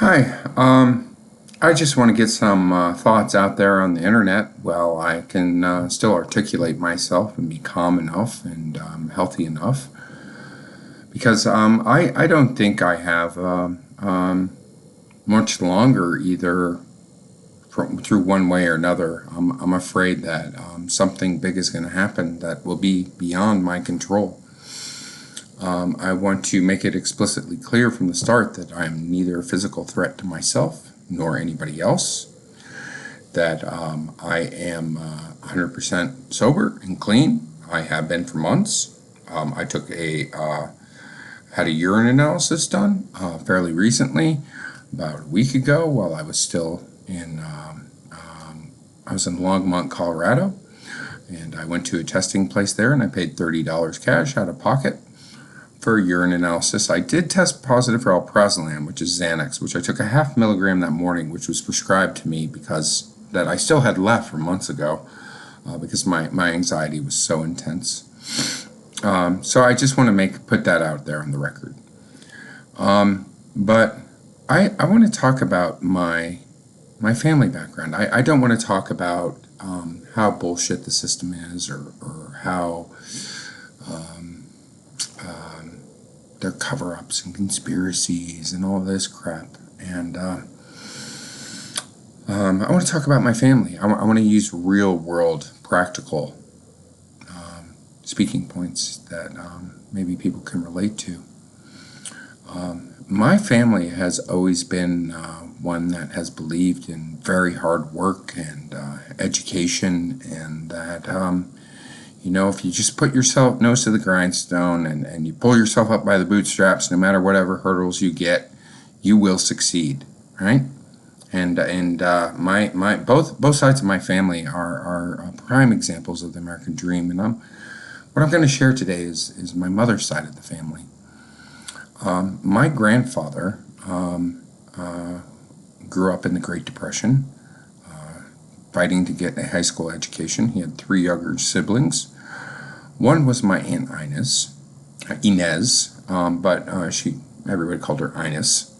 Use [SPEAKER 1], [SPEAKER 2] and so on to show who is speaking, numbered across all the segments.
[SPEAKER 1] Hi, I just want to get some thoughts out there on the internet. Well, I can still articulate myself and be calm enough and healthy enough because I don't think I have much longer either through one way or another. I'm afraid that something big is going to happen that will be beyond my control. I want to make it explicitly clear from the start that I am neither a physical threat to myself nor anybody else, that I am 100% sober and clean. I have been for months. I had a urine analysis done fairly recently, about a week ago, while I was still I was in Longmont, Colorado, and I went to a testing place there and I paid $30 cash out of pocket for urine analysis. I did test positive for alprazolam, which is Xanax, which I took a half milligram that morning, which was prescribed to me because that I still had left from months ago because my anxiety was so intense. So I just want to put that out there on the record. But I want to talk about my family background. I don't want to talk about how bullshit the system is or how their cover-ups and conspiracies and all this crap. And I want to talk about my family. I want to use real-world, practical speaking points that maybe people can relate to. My family has always been one that has believed in very hard work and education, and that if you just put yourself nose to the grindstone and you pull yourself up by the bootstraps, no matter whatever hurdles you get, you will succeed, right? And my both sides of my family are prime examples of the American dream. And what I'm going to share today is my mother's side of the family. My grandfather grew up in the Great Depression, fighting to get a high school education. He had three younger siblings. One was my Aunt Inez, but everybody called her Inez.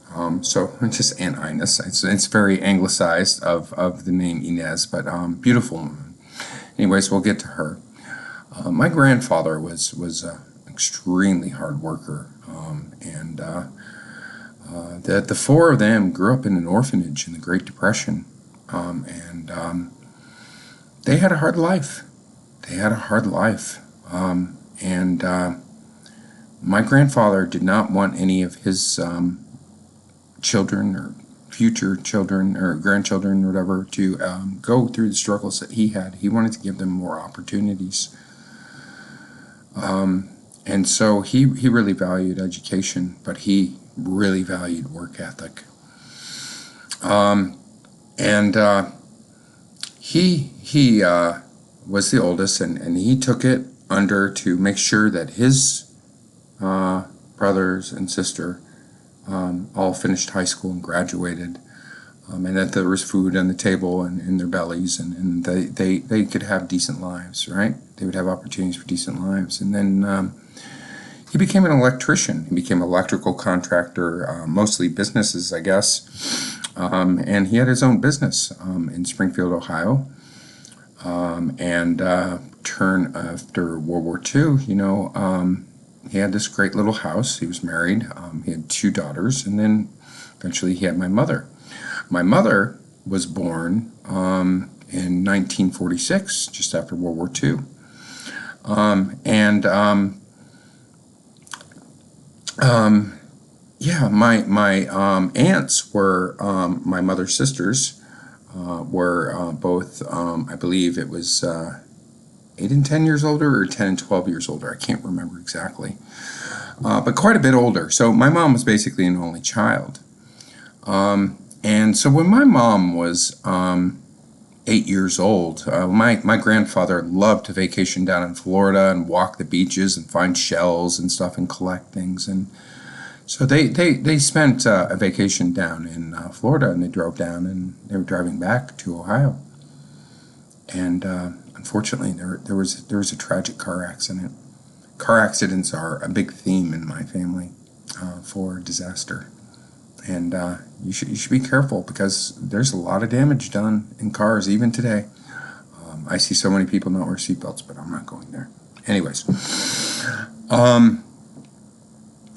[SPEAKER 1] So just Aunt Inez. It's very anglicized of the name Inez, but beautiful woman. Anyways, we'll get to her. My grandfather was an extremely hard worker, and the four of them grew up in an orphanage in the Great Depression, and they had a hard life. And my grandfather did not want any of his children or future children or grandchildren or whatever to go through the struggles that he had. He wanted to give them more opportunities. And so he really valued education, but he really valued work ethic. He was the oldest, and he took it under to make sure that his brothers and sister all finished high school and graduated, and that there was food on the table and in their bellies, and they could have decent lives, right? They would have opportunities for decent lives. And then he became an electrician. He became an electrical contractor, mostly businesses, I guess. And he had his own business in Springfield, Ohio. Turn after World War II, he had this great little house. He was married. He had two daughters, and then eventually he had my mother. My mother was born in 1946, just after World War II. My aunts were my mother's sisters. Were both, I believe it was 8 and 10 years older, or 10 and 12 years older. I can't remember exactly, but quite a bit older. So my mom was basically an only child. And so when my mom was 8 years old, my grandfather loved to vacation down in Florida and walk the beaches and find shells and stuff and collect things. And so they spent a vacation down in Florida, and they drove down, and they were driving back to Ohio. And unfortunately, there was a tragic car accident. Car accidents are a big theme in my family for disaster. And you should be careful because there's a lot of damage done in cars even today. I see so many people not wear seatbelts, but I'm not going there. Anyways,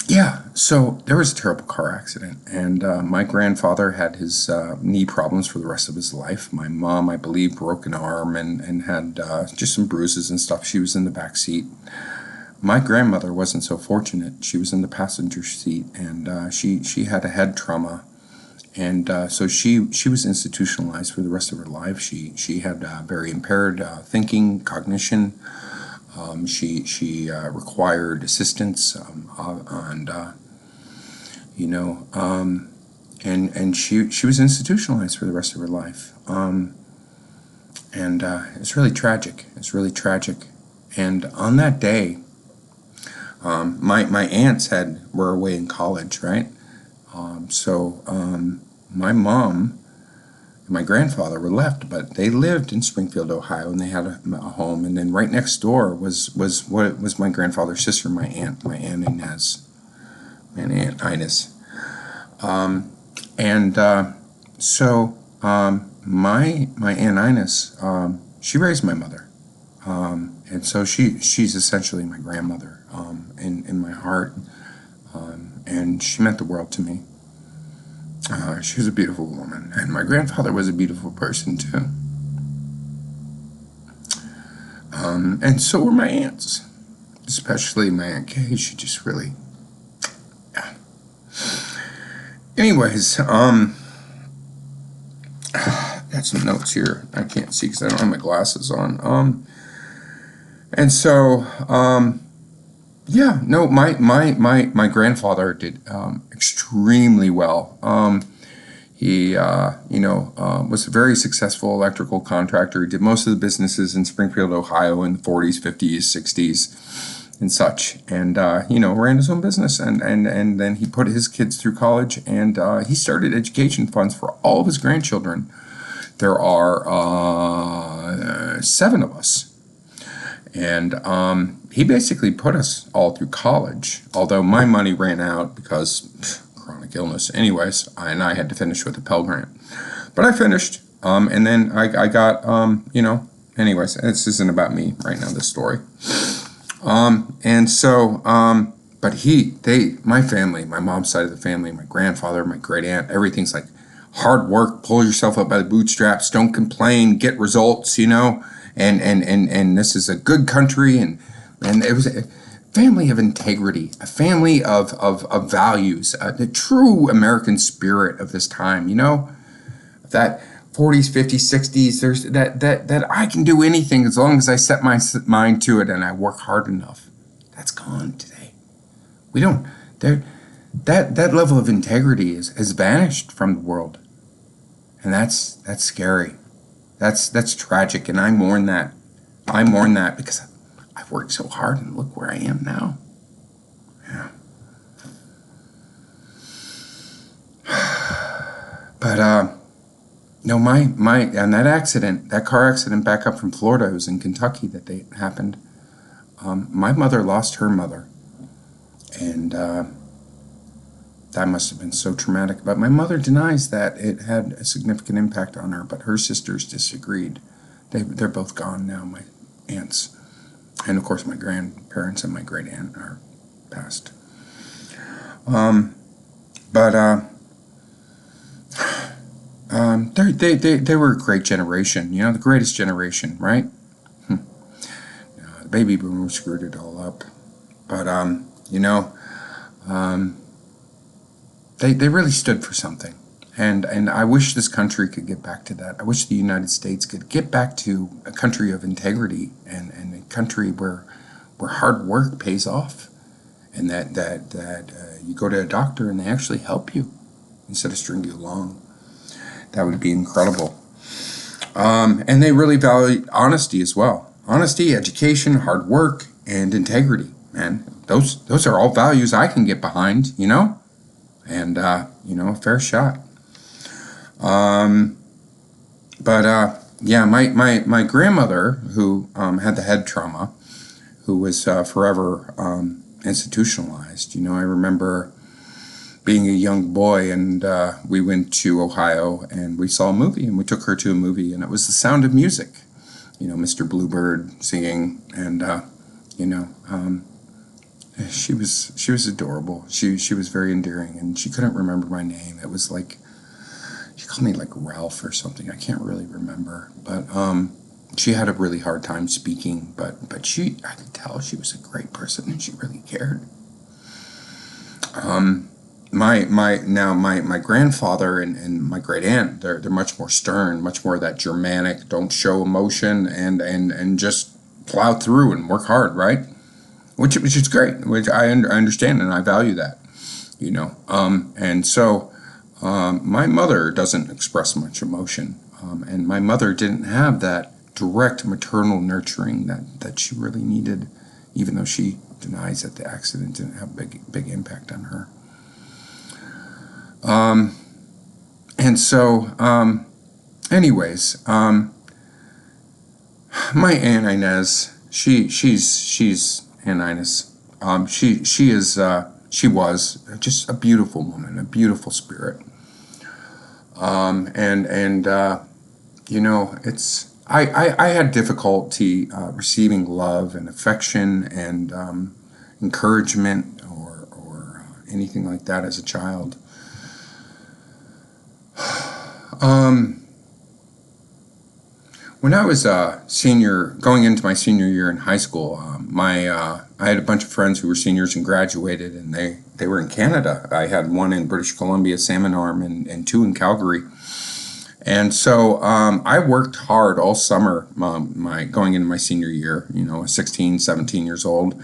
[SPEAKER 1] yeah, so there was a terrible car accident, and my grandfather had his knee problems for the rest of his life. My mom, I believe, broke an arm and had just some bruises and stuff. She was in the back seat. My grandmother wasn't so fortunate. She was in the passenger seat, and she had a head trauma, and so she was institutionalized for the rest of her life. She had very impaired thinking, cognition. She required assistance, and she was institutionalized for the rest of her life. And it's really tragic. It's really tragic. And on that day, my aunts were away in college, right? So my mom and my grandfather were left, but they lived in Springfield, Ohio, and they had a home. And then right next door was my grandfather's sister, my Aunt Inez, Aunt Inez. So my Aunt Inez, she raised my mother, and so she's essentially my grandmother in my heart, and she meant the world to me. She was a beautiful woman, and my grandfather was a beautiful person too. And so were my aunts, especially my Aunt Kay. She just really, yeah. Anyways, got some notes here. I can't see because I don't have my glasses on. And so, yeah, no, my grandfather did extremely well. He was a very successful electrical contractor. He did most of the businesses in Springfield, Ohio in the 40s, 50s, 60s, and such. And ran his own business. And then he put his kids through college, and he started education funds for all of his grandchildren. There are 7 of us. And he basically put us all through college, although my money ran out because chronic illness. Anyways, I had to finish with a Pell Grant. But I finished, and then I got, anyways, this isn't about me right now, this story. But my family, my mom's side of the family, my grandfather, my great aunt, everything's like hard work, pull yourself up by the bootstraps, don't complain, get results, and this is a good country, and it was a family of integrity, a family of values, the true American spirit of this time, that 40s, 50s, 60s, there's that I can do anything as long as I set my mind to it and I work hard enough. That's gone today. We don't, that level of integrity has vanished from the world, and that's scary. That's tragic, and I mourn that. I mourn that because I've worked so hard, and look where I am now. Yeah. But no, and that car accident back up from Florida, it was in Kentucky that happened. My mother lost her mother, and that must have been so traumatic. But my mother denies that it had a significant impact on her, but her sisters disagreed. They're both gone now, my aunts. And of course my grandparents and my great aunt are passed. They were a great generation, the greatest generation, right? The baby boomers screwed it all up. But, they really stood for something. And I wish this country could get back to that. I wish the United States could get back to a country of integrity and a country where hard work pays off, and that you go to a doctor and they actually help you instead of string you along. That would be incredible. And they really value honesty as well. Honesty, education, hard work, and integrity, man. Those are all values I can get behind, and a fair shot. My grandmother, who had the head trauma, who was forever institutionalized. I remember being a young boy, and we went to Ohio and we saw a movie, and we took her to a movie, and it was The Sound of Music. Mr. Bluebird singing, and you know, um, she was adorable. She was very endearing, and she couldn't remember my name. It was like she called me like Ralph or something. I can't really remember, but she had a really hard time speaking. But I could tell she was a great person, and she really cared. My grandfather and my great aunt, they're much more stern, much more that Germanic, don't show emotion, and just plow through and work hard, right? Which is great, which I understand and I value that, and so my mother doesn't express much emotion, and my mother didn't have that direct maternal nurturing that she really needed, even though she denies that the accident didn't have big impact on her. And so, anyways, my Aunt Inez, she's Aunt Inez. She was just a beautiful woman, a beautiful spirit. I had difficulty receiving love and affection and encouragement or anything like that as a child. When I was going into my senior year in high school, I had a bunch of friends who were seniors and graduated, and they were in Canada. I had one in British Columbia, Salmon Arm, and two in Calgary. And so I worked hard all summer, going into my senior year, 16, 17 years old.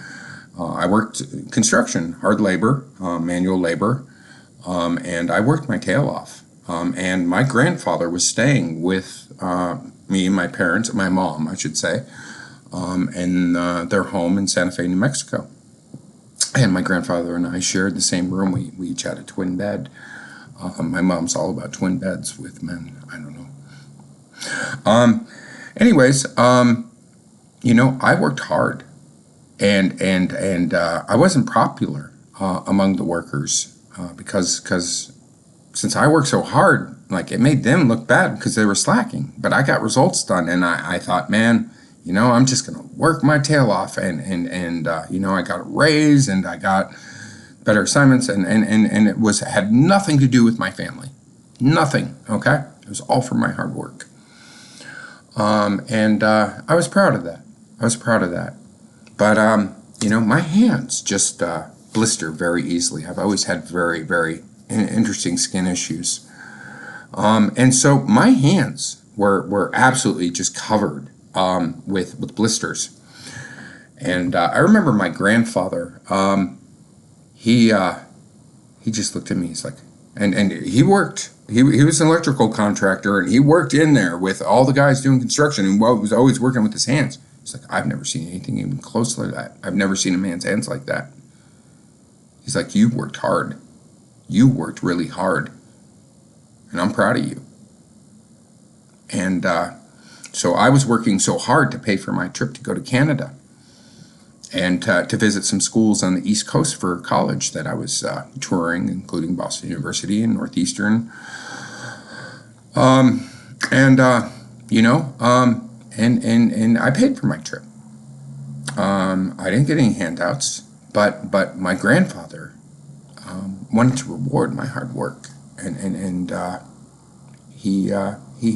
[SPEAKER 1] I worked construction, hard labor, manual labor, and I worked my tail off. And my grandfather was staying with me and my parents, my mom, I should say, in their home in Santa Fe, New Mexico. And my grandfather and I shared the same room. We each had a twin bed. My mom's all about twin beds with men. I don't know. Anyways, I worked hard, and I wasn't popular among the workers because since I worked so hard, like it made them look bad because they were slacking. But I got results done, and I thought, man, I'm just gonna work my tail off, and I got a raise, and I got better assignments, and it had nothing to do with my family, nothing. Okay, it was all from my hard work, and I was proud of that. But my hands just blister very easily. I've always had very, very interesting skin issues, and so my hands were absolutely just covered with blisters. And I remember my grandfather. He just looked at me. He's like, and he worked. He was an electrical contractor, and he worked in there with all the guys doing construction, and was always working with his hands. He's like, I've never seen anything even close to that. I've never seen a man's hands like that. He's like, you worked hard. You worked really hard, and I'm proud of you. And so I was working so hard to pay for my trip to go to Canada and to visit some schools on the East Coast for college that I was touring, including Boston University and Northeastern. And I paid for my trip. I didn't get any handouts, but my grandfather wanted to reward my hard work, and he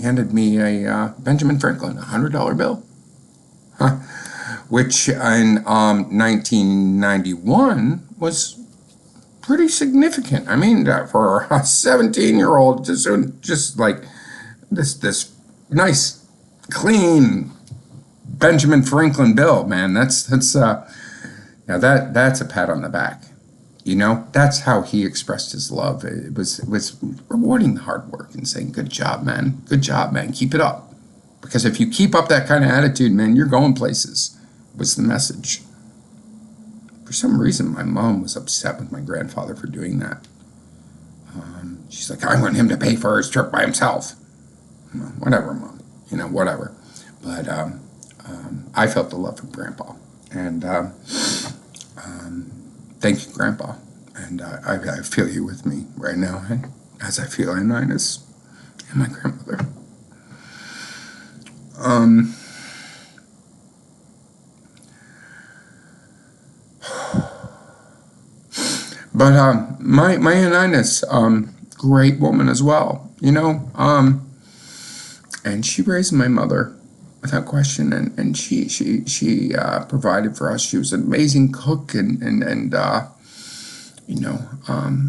[SPEAKER 1] handed me a Benjamin Franklin $100 bill. Which in 1991 was pretty significant. I mean, for a 17-year-old, just like this nice, clean Benjamin Franklin bill, man. That's a pat on the back. That's how he expressed his love. It was rewarding the hard work and saying, "Good job, man. Good job, man. Keep it up." Because if you keep up that kind of attitude, man, you're going places. Was the message. For some reason, my mom was upset with my grandfather for doing that. She's like, I want him to pay for his trip by himself. Whatever, Mom. Whatever. But I felt the love from Grandpa. And thank you, Grandpa. And I feel you with me right now, as I feel Aunt Inez and my grandmother. But my Aunt Inez, great woman as well, and she raised my mother without question, and she provided for us. She was an amazing cook, and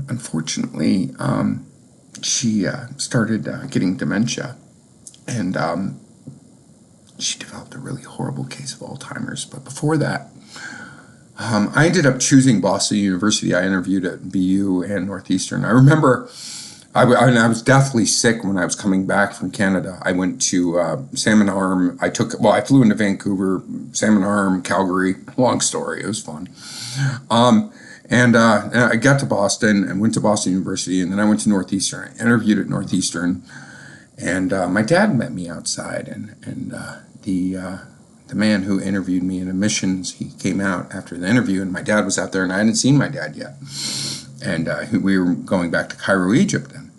[SPEAKER 1] unfortunately, she started getting dementia, and she developed a really horrible case of Alzheimer's. But before that, I ended up choosing Boston University. I interviewed at BU and Northeastern. I remember I was deathly sick when I was coming back from Canada. I went to Salmon Arm. I flew into Vancouver, Salmon Arm, Calgary. Long story. It was fun. And I got to Boston and went to Boston University, and then I went to Northeastern. I interviewed at Northeastern, and my dad met me outside, and the man who interviewed me in admissions, he came out after the interview, and my dad was out there, and I hadn't seen my dad yet. And we were going back to Cairo, Egypt, then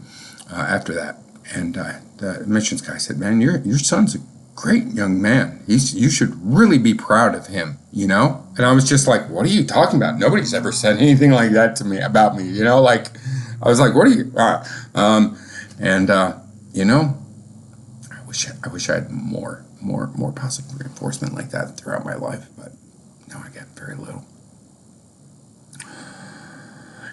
[SPEAKER 1] after that. And the admissions guy said, "Man, your son's a great young man. You should really be proud of him, And I was just like, "What are you talking about? Nobody's ever said anything like that to me about me, Like, I was like, "What are you?" I wish I had more positive reinforcement like that throughout my life, but no, I get very little.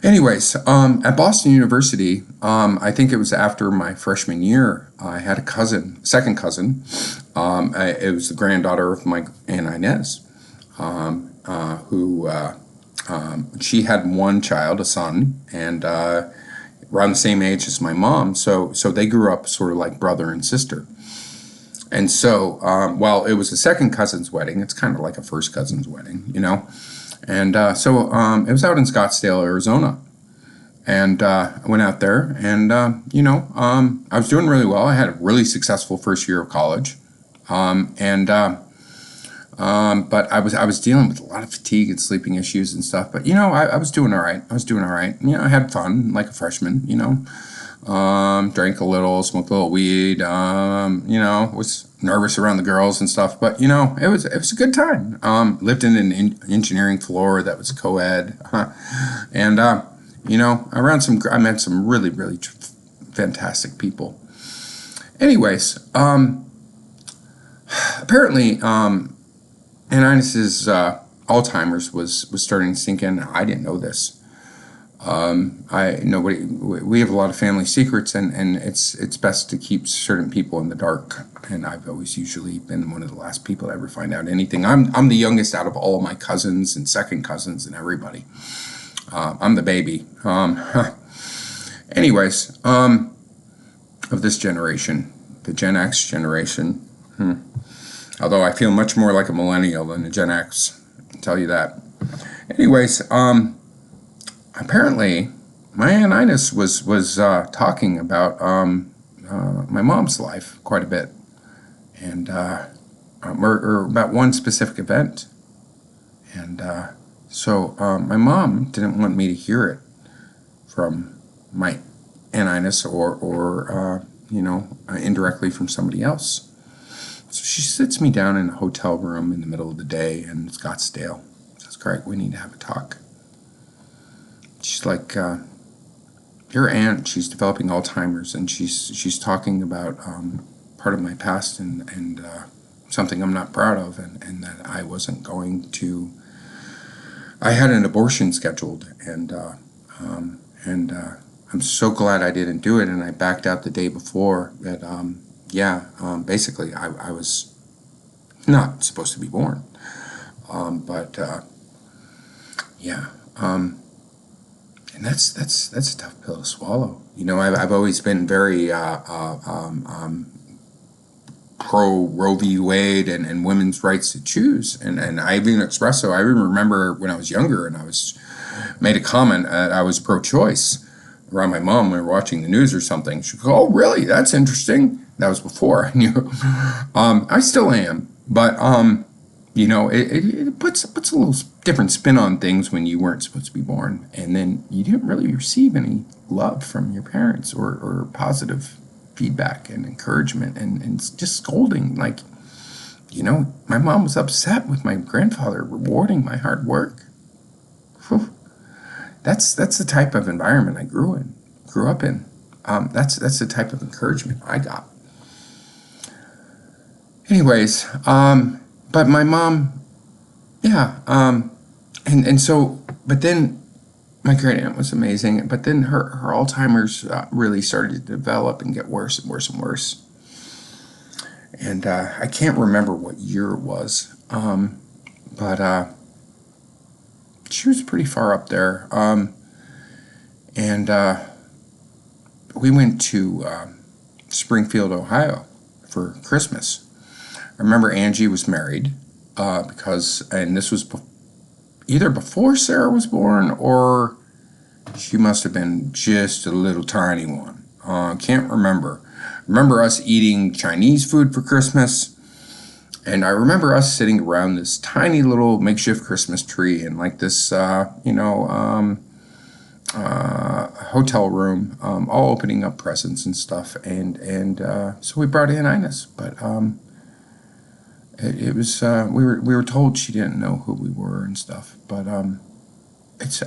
[SPEAKER 1] Anyways, at Boston University, I think it was after my freshman year, I had a second cousin. It was the granddaughter of my Aunt Inez, who she had one child, a son, and around the same age as my mom. So they grew up sort of like brother and sister. And so, while it was a second cousin's wedding, it's kind of like a first cousin's wedding, And so it was out in Scottsdale, Arizona. And I went out there, and, I was doing really well. I had a really successful first year of college. But I was dealing with a lot of fatigue and sleeping issues and stuff. But, I was doing all right. I had fun like a freshman, drank a little, smoked a little weed, was nervous around the girls and stuff, but it was a good time. Lived in an engineering floor that was co-ed, and I met some really, really fantastic people. Anyways, apparently, Aunt Inez's Alzheimer's was starting to sink in. I didn't know this. We have a lot of family secrets, and it's best to keep certain people in the dark. And I've always usually been one of the last people to ever find out anything. I'm the youngest out of all of my cousins and second cousins and everybody. I'm the baby. Anyways, of this generation, the Gen X generation. Although I feel much more like a millennial than a Gen X, I'll tell you that. Anyways, apparently, my Aunt Inez was talking about my mom's life quite a bit, and or about one specific event, and so my mom didn't want me to hear it from my Aunt Inez or indirectly from somebody else. So she sits me down in a hotel room in the middle of the day in Scottsdale. Says, "Greg, we need to have a talk." She's like, "Your aunt, she's developing Alzheimer's, and she's talking about part of my past and something I'm not proud of, and that I wasn't going to. I had an abortion scheduled, and I'm so glad I didn't do it, and I backed out the day before. That basically I was not supposed to be born, And that's a tough pill to swallow. I've always been very pro Roe v. Wade and women's rights to choose, and I even expressed so. I remember when I was younger, and I was made a comment that I was pro-choice around my mom when we were watching the news or something. She'd go, "Oh, really? That's interesting." That was before I knew. I still am, but it puts a little different spin on things when you weren't supposed to be born, and then you didn't really receive any love from your parents or positive feedback and encouragement and just scolding. Like, my mom was upset with my grandfather rewarding my hard work. Whew. That's the type of environment I grew up in. That's the type of encouragement I got. Anyways, but my mom, yeah, and so, but then my great aunt was amazing, but then her Alzheimer's really started to develop and get worse and worse and worse. And I can't remember what year it was, but she was pretty far up there. And we went to Springfield, Ohio for Christmas. I remember Angie was married and this was either before Sarah was born or she must have been just a little tiny one. Can't remember. Remember us eating Chinese food for Christmas, and I remember us sitting around this tiny little makeshift Christmas tree in like this, hotel room, all opening up presents and stuff, and so we brought Aunt Inez, but it was we were told she didn't know who we were and stuff, but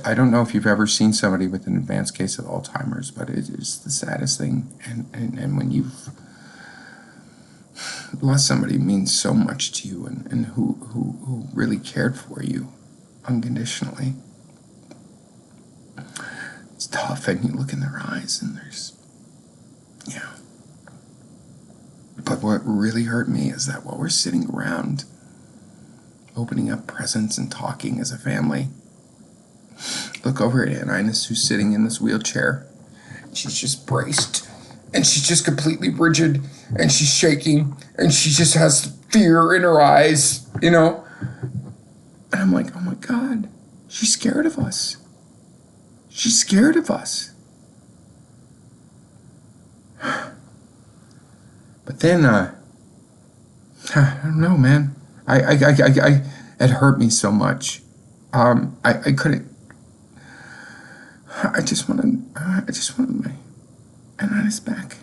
[SPEAKER 1] I don't know if you've ever seen somebody with an advanced case of Alzheimer's, but it is the saddest thing, and when you've lost somebody, it means so much to you, and who really cared for you unconditionally. It's tough, and you look in their eyes, and yeah. But what really hurt me is that while we're sitting around, opening up presents and talking as a family, look over at Aunt Inez, who's sitting in this wheelchair. She's just braced, and she's just completely rigid, and she's shaking, and she just has fear in her eyes, And I'm like, oh my God, she's scared of us. She's scared of us. But then, I don't know, man. It hurt me so much. I couldn't. I just wanted my Aunt Inez back.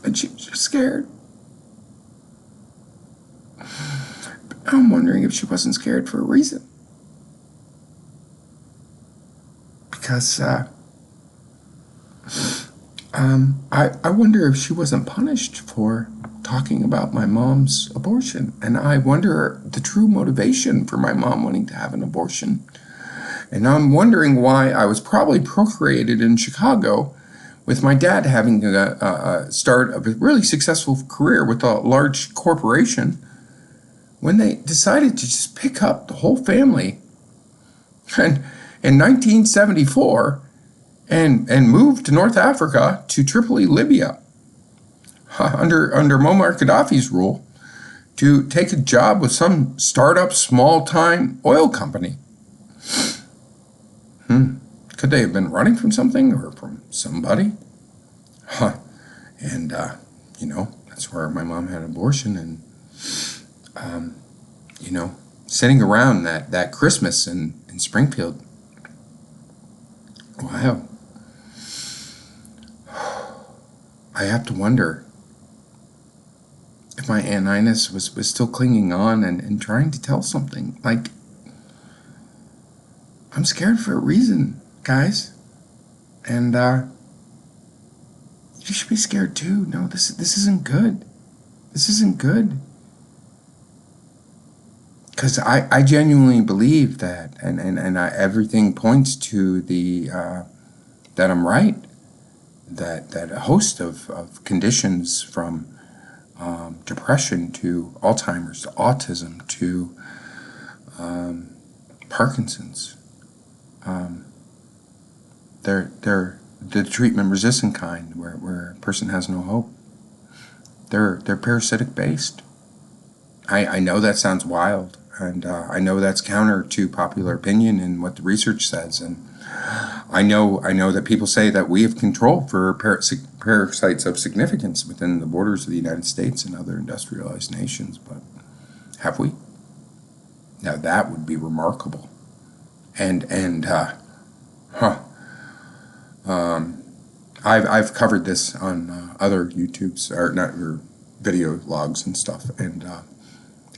[SPEAKER 1] And she was just scared. I'm wondering if she wasn't scared for a reason. Because I wonder if she wasn't punished for talking about my mom's abortion. And I wonder the true motivation for my mom wanting to have an abortion. And I'm wondering why I was probably procreated in Chicago with my dad having a start of a really successful career with a large corporation, when they decided to just pick up the whole family and in 1974 and move to North Africa, to Tripoli, Libya, under Muammar Gaddafi's rule, to take a job with some startup small-time oil company. Could they have been running from something or from somebody? And, that's where my mom had an abortion. And, sitting around that Christmas in Springfield, Ohio, I have to wonder if my Aunt Inez was still clinging on and trying to tell something. Like, I'm scared for a reason, guys. And you should be scared too. No, this isn't good. This isn't good. Because I genuinely believe that, and everything points to that I'm right. That a host of conditions, from depression to Alzheimer's to autism to Parkinson's, they're the treatment-resistant kind, where a person has no hope. They're parasitic based. I know that sounds wild, and I know that's counter to popular opinion and what the research says, and I know that people say that we have control for parasites of significance within the borders of the United States and other industrialized nations, but have we? Now that would be remarkable. I've covered this on other YouTubes or video logs and stuff, and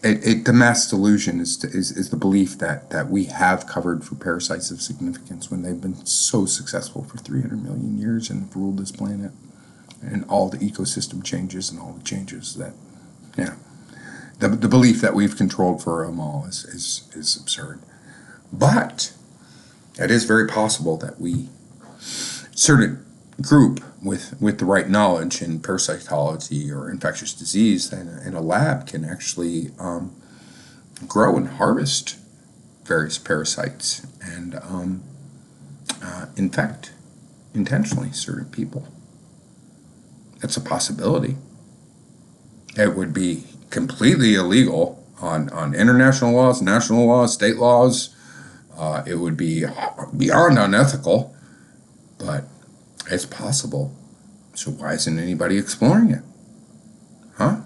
[SPEAKER 1] the mass delusion is the belief that we have covered for parasites of significance when they've been so successful for 300 million years and have ruled this planet, and all the ecosystem changes and all the changes that, the belief that we've controlled for them all is absurd. But it is very possible that we certain group with the right knowledge in parasitology or infectious disease in a lab can actually grow and harvest various parasites and infect intentionally certain people. That's a possibility. It would be completely illegal on international laws, national laws, state laws. It would be beyond unethical, but it's possible. So why isn't anybody exploring it? Huh?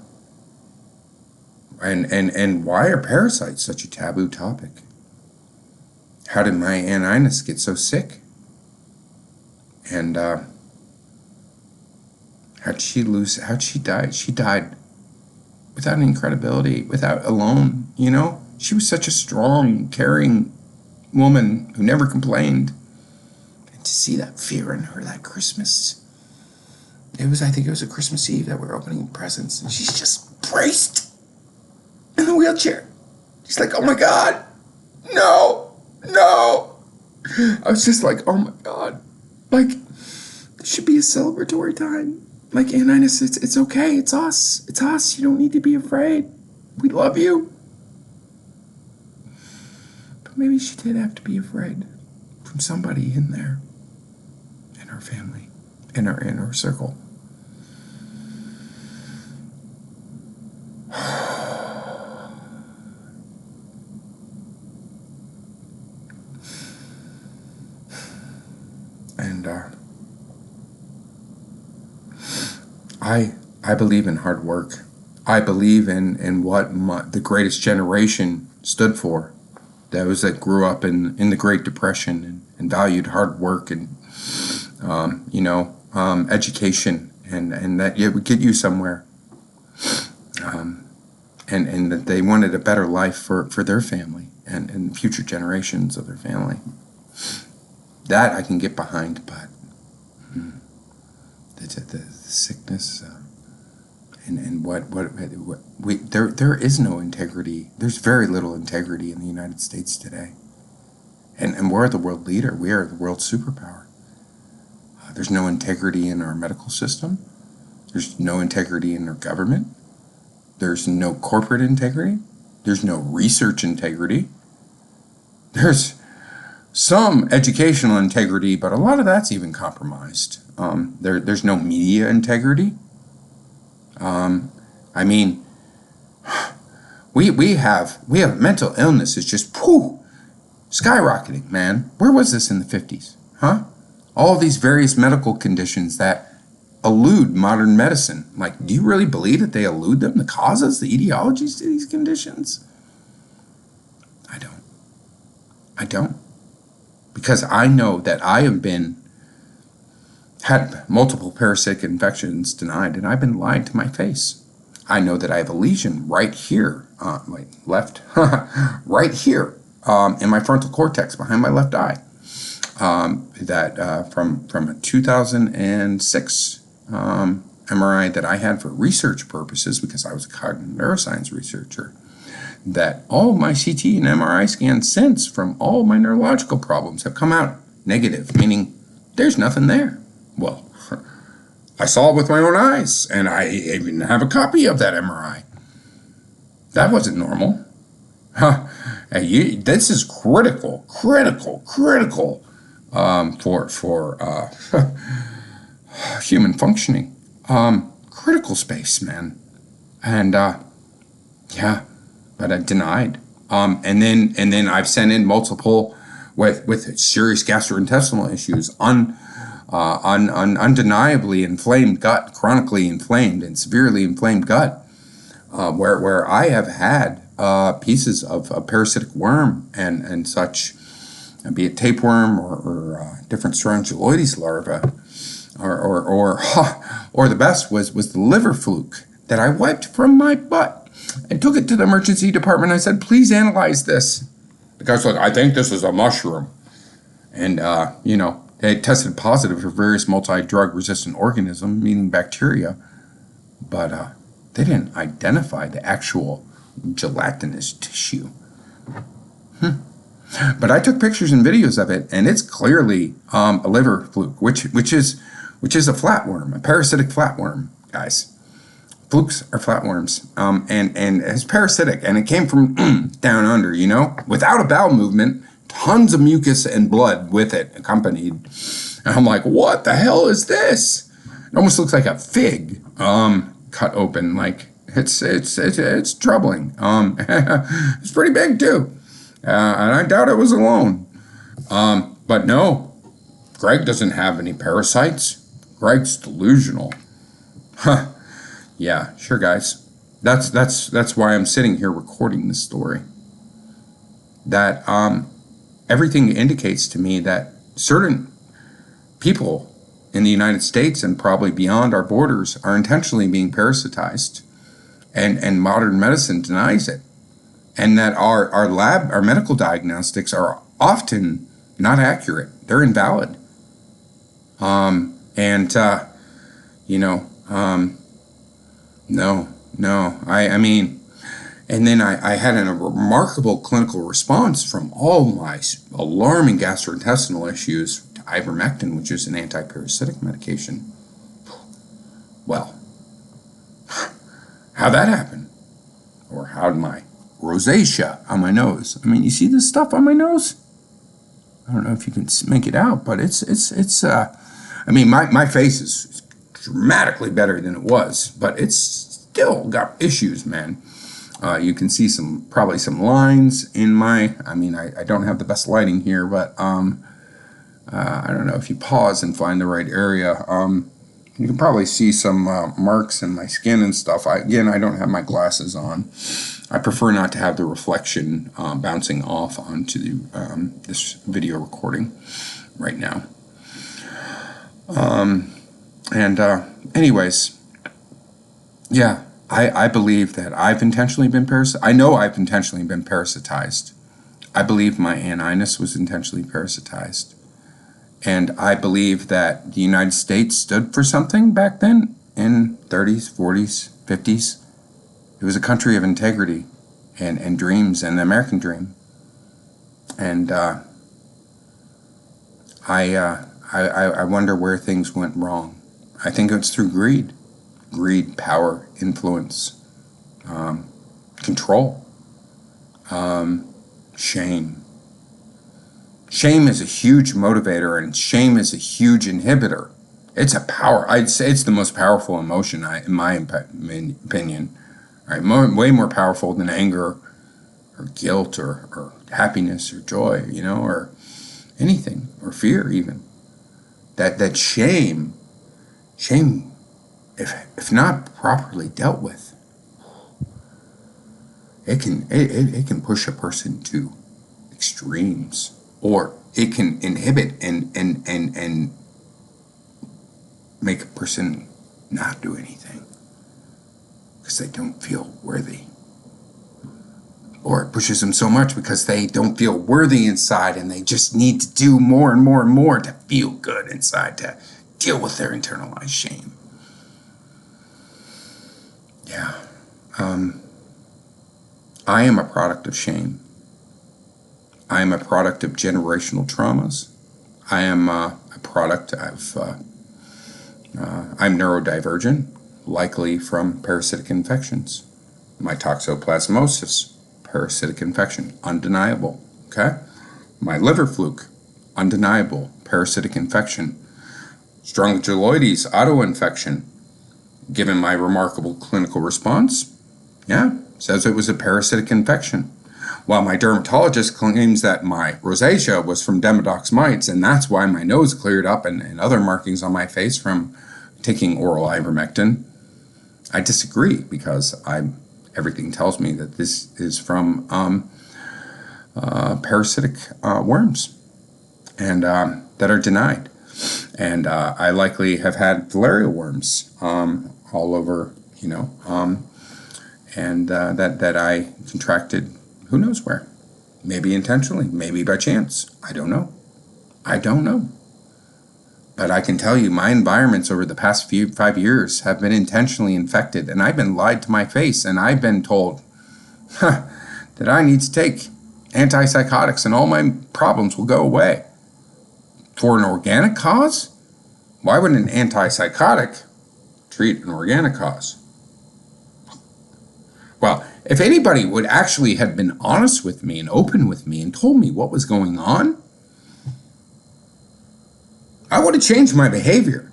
[SPEAKER 1] And why are parasites such a taboo topic? How did my Aunt Inez get so sick? And how'd she die? She died without any credibility, without alone, She was such a strong, caring woman who never complained. And to see that fear in her that Christmas, I think it was a Christmas Eve that we were opening presents, and she's just braced in the wheelchair. She's like, oh my God, no. I was just like, oh my God. Like, there should be a celebratory time. Like, Aunt Inez, it's okay, it's us. It's us, you don't need to be afraid. We love you. But maybe she did have to be afraid from somebody in there, in her family, in her circle. And I believe in hard work. I believe in what the greatest generation stood for. Those that grew up in the Great Depression and valued hard work and education and that it would get you somewhere. And that they wanted a better life for their family and future generations of their family. That I can get behind, but the sickness and there is no integrity. There's very little integrity in the United States today, and we're the world leader. We are the world superpower. There's no integrity in our medical system. There's no integrity in our government. There's no corporate integrity. There's no research integrity. There's some educational integrity, but a lot of that's even compromised. There's no media integrity. I mean, we have mental illness is just skyrocketing, man. Where was this in the 50s? Huh? All of these various medical conditions that elude modern medicine. Like, do you really believe that they elude them? The causes, the etiologies to these conditions? I don't. Because I know that I have had multiple parasitic infections denied, and I've been lied to my face. I know that I have a lesion right here, my left, right here, in my frontal cortex behind my left eye. That from a 2006 MRI that I had for research purposes, because I was a cognitive neuroscience researcher, that all my CT and MRI scans since from all my neurological problems have come out negative, meaning there's nothing there. Well, I saw it with my own eyes, and I even have a copy of that MRI. That wasn't normal. This is critical for human functioning. Critical space, man. And but I denied. And then I've sent in multiple with serious gastrointestinal issues, undeniably inflamed gut, chronically inflamed and severely inflamed gut, where I have had pieces of a parasitic worm and such, be it tapeworm or different Strongyloides larvae, or the best was the liver fluke that I wiped from my butt and took it to the emergency department. I said, please analyze this. The guy's like, I think this is a mushroom. And, they tested positive for various multi-drug resistant organisms, meaning bacteria, but they didn't identify the actual gelatinous tissue. But I took pictures and videos of it, and it's clearly a liver fluke, which is a flatworm, a parasitic flatworm, guys. Flukes are flatworms, and it's parasitic, and it came from down under, without a bowel movement, tons of mucus and blood with it accompanied. And I'm like, what the hell is this? It almost looks like a fig, cut open. Like it's troubling. It's pretty big too, and I doubt it was alone. But no, Greg doesn't have any parasites. Greg's delusional. Huh. Yeah, sure, guys. That's why I'm sitting here recording this story. That everything indicates to me that certain people in the United States and probably beyond our borders are intentionally being parasitized, and modern medicine denies it, and that our medical diagnostics are often not accurate. They're invalid. No. I mean, and then I had a remarkable clinical response from all my alarming gastrointestinal issues to ivermectin, which is an anti-parasitic medication. Well, how'd that happen? Or how'd my rosacea on my nose? I mean, you see this stuff on my nose? I don't know if you can make it out, but it's I mean, my face is dramatically better than it was, but it's still got issues, man. You can see probably some lines in I don't have the best lighting here, but I don't know if you pause and find the right area. You can probably see some marks in my skin and stuff. I don't have my glasses on. I prefer not to have the reflection bouncing off onto this video recording right now. Anyways, yeah, I believe that I've intentionally been parasitized. I know I've intentionally been parasitized. I believe my Aunt Inez was intentionally parasitized. And I believe that the United States stood for something back then in 30s, 40s, 50s. It was a country of integrity and dreams, and the American dream. And I wonder where things went wrong. I think it's through greed. Greed, power, influence, control, shame. Shame is a huge motivator, and shame is a huge inhibitor. It's a power. I'd say it's the most powerful emotion, in my opinion. Right? Way more powerful than anger or guilt or happiness or joy, or anything, or fear even. That shame, if not properly dealt with, it can push a person to extremes, or it can inhibit and make a person not do anything because they don't feel worthy. Or it pushes them so much because they don't feel worthy inside, and they just need to do more and more and more to feel good inside, to deal with their internalized shame. Yeah. I am a product of shame. I am a product of generational traumas. I am a product of, I'm neurodivergent, likely from parasitic infections. My toxoplasmosis, parasitic infection, undeniable, okay? My liver fluke, undeniable, parasitic infection. Strongyloides autoinfection, given my remarkable clinical response, yeah, says it was a parasitic infection. While my dermatologist claims that my rosacea was from Demodex mites, and that's why my nose cleared up and other markings on my face from taking oral ivermectin, I disagree because everything tells me that this is from parasitic worms, and that are denied. And I likely have had filarial worms all over, and that I contracted who knows where. Maybe intentionally, maybe by chance. I don't know. But I can tell you my environments over the past 5 years have been intentionally infected, and I've been lied to my face, and I've been told that I need to take antipsychotics and all my problems will go away. For an organic cause? Why would an antipsychotic treat an organic cause? Well, if anybody would actually have been honest with me and open with me and told me what was going on, I would have changed my behavior.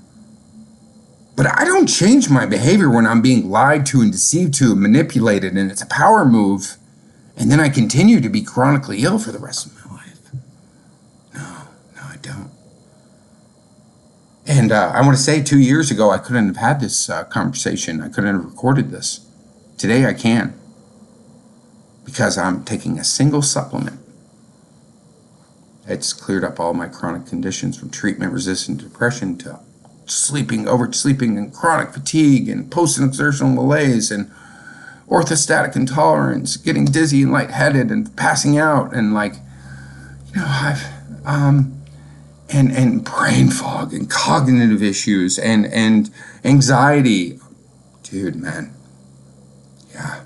[SPEAKER 1] But I don't change my behavior when I'm being lied to and deceived to and manipulated, and it's a power move, and then I continue to be chronically ill for the rest of my life. No, I don't. And I want to say 2 years ago, I couldn't have had this conversation. I couldn't have recorded this. Today I can, because I'm taking a single supplement. It's cleared up all my chronic conditions, from treatment-resistant depression to oversleeping and chronic fatigue and post-exertional malaise and orthostatic intolerance, getting dizzy and lightheaded and passing out, and I've and brain fog and cognitive issues and anxiety. Dude, man. Yeah,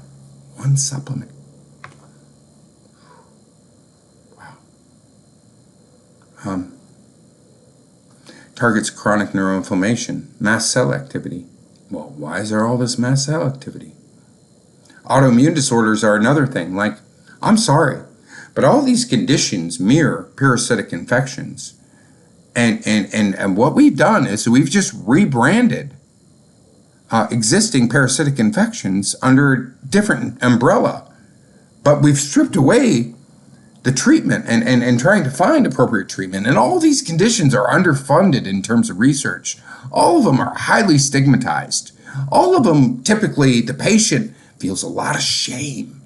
[SPEAKER 1] one supplement. Wow. Targets chronic neuroinflammation, mast cell activity. Well, why is there all this mast cell activity? Autoimmune disorders are another thing. I'm sorry, but all these conditions mirror parasitic infections. And what we've done is we've just rebranded existing parasitic infections under a different umbrella, but we've stripped away the treatment and trying to find appropriate treatment. And all these conditions are underfunded in terms of research. All of them are highly stigmatized. All of them, typically, the patient feels a lot of shame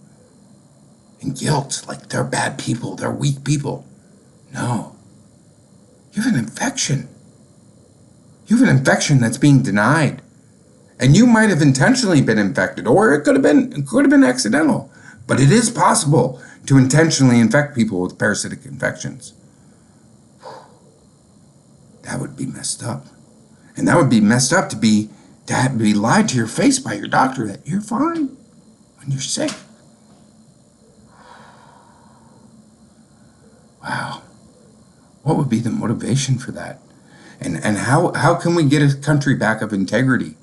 [SPEAKER 1] and guilt, like they're bad people, they're weak people. No. You have an infection. You have an infection that's being denied. And you might have intentionally been infected, or it could have been accidental. But it is possible to intentionally infect people with parasitic infections. That would be messed up. And that would be messed up to be lied to your face by your doctor that you're fine when you're sick. Wow. What would be the motivation for that? And how can we get a country back of integrity?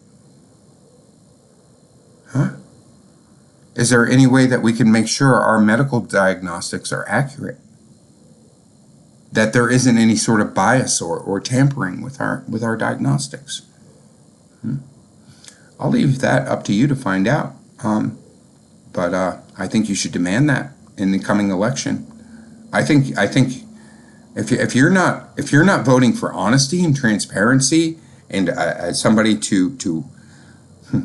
[SPEAKER 1] Huh? Is there any way that we can make sure our medical diagnostics are accurate? That there isn't any sort of bias or tampering with our diagnostics? I'll leave that up to you to find out. But I think you should demand that in the coming election. I think if you're not voting for honesty and transparency and somebody to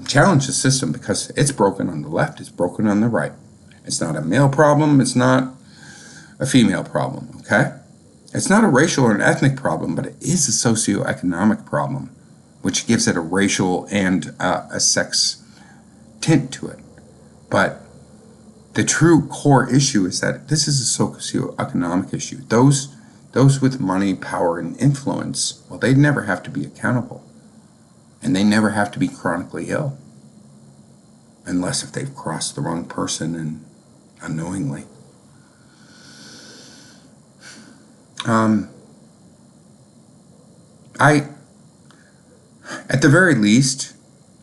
[SPEAKER 1] challenge the system, because it's broken on the left, it's broken on the right. It's not a male problem, it's not a female problem, okay? It's not a racial or an ethnic problem, but it is a socioeconomic problem, which gives it a racial and a sex tint to it. But the true core issue is that this is a socioeconomic issue. Those with money, power, and influence, well, they never have to be accountable. And they never have to be chronically ill. Unless if they've crossed the wrong person and unknowingly. At the very least,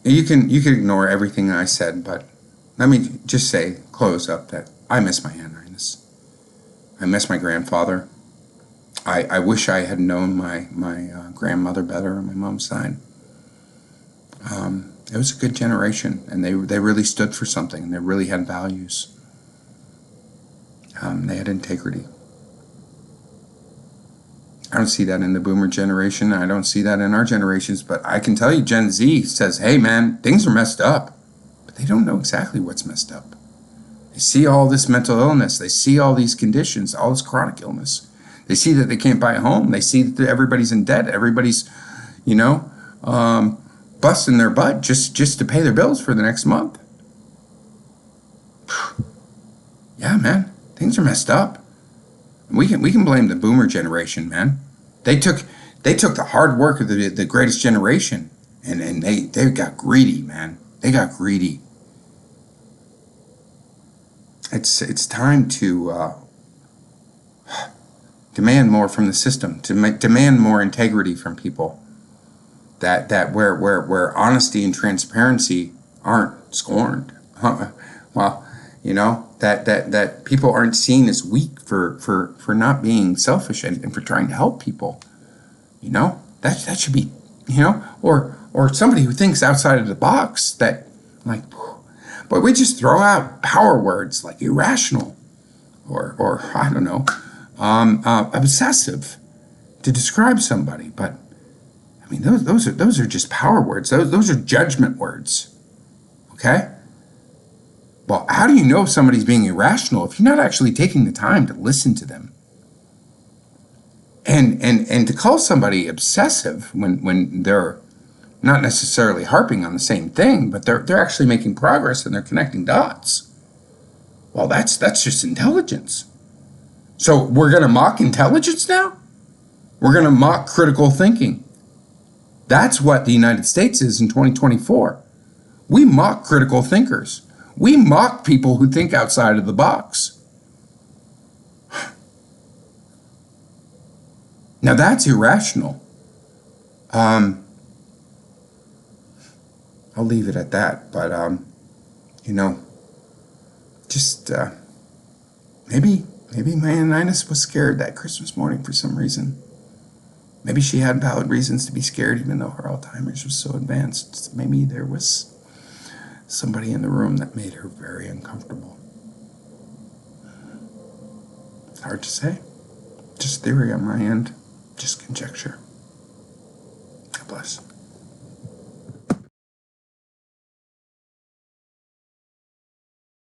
[SPEAKER 1] you can ignore everything I said, but let me just say, close up, that I miss my Aunt Inez. I miss my grandfather. I wish I had known my grandmother better on my mom's side. It was a good generation, and they really stood for something, and they really had values. They had integrity. I don't see that in the boomer generation. I don't see that in our generations, but I can tell you Gen Z says, hey man, things are messed up. But they don't know exactly what's messed up. They see all this mental illness. They see all these conditions, all this chronic illness. They see that they can't buy a home. They see that everybody's in debt. Everybody's, busting their butt just to pay their bills for the next month. Yeah, man, things are messed up. We can blame the boomer generation, man. They took the hard work of the greatest generation, and they got greedy, man. They got greedy. It's time to demand more from the system, to demand more integrity from people. That where honesty and transparency aren't scorned. Well, that people aren't seen as weak for not being selfish and for trying to help people. That should be, or somebody who thinks outside of the box, that like, but we just throw out power words like irrational or I don't know, obsessive to describe somebody. But I mean, those are just power words. Those are judgment words. Okay? Well, how do you know if somebody's being irrational if you're not actually taking the time to listen to them? And to call somebody obsessive when they're not necessarily harping on the same thing, but they're actually making progress and they're connecting dots. Well, that's just intelligence. So we're going to mock intelligence now? We're going to mock critical thinking. That's what the United States is in 2024. We mock critical thinkers. We mock people who think outside of the box. Now that's irrational. I'll leave it at that. But, maybe my Aunt Inez was scared that Christmas morning for some reason. Maybe she had valid reasons to be scared even though her Alzheimer's was so advanced. Maybe there was somebody in the room that made her very uncomfortable. It's hard to say. Just theory on my end. Just conjecture. God bless.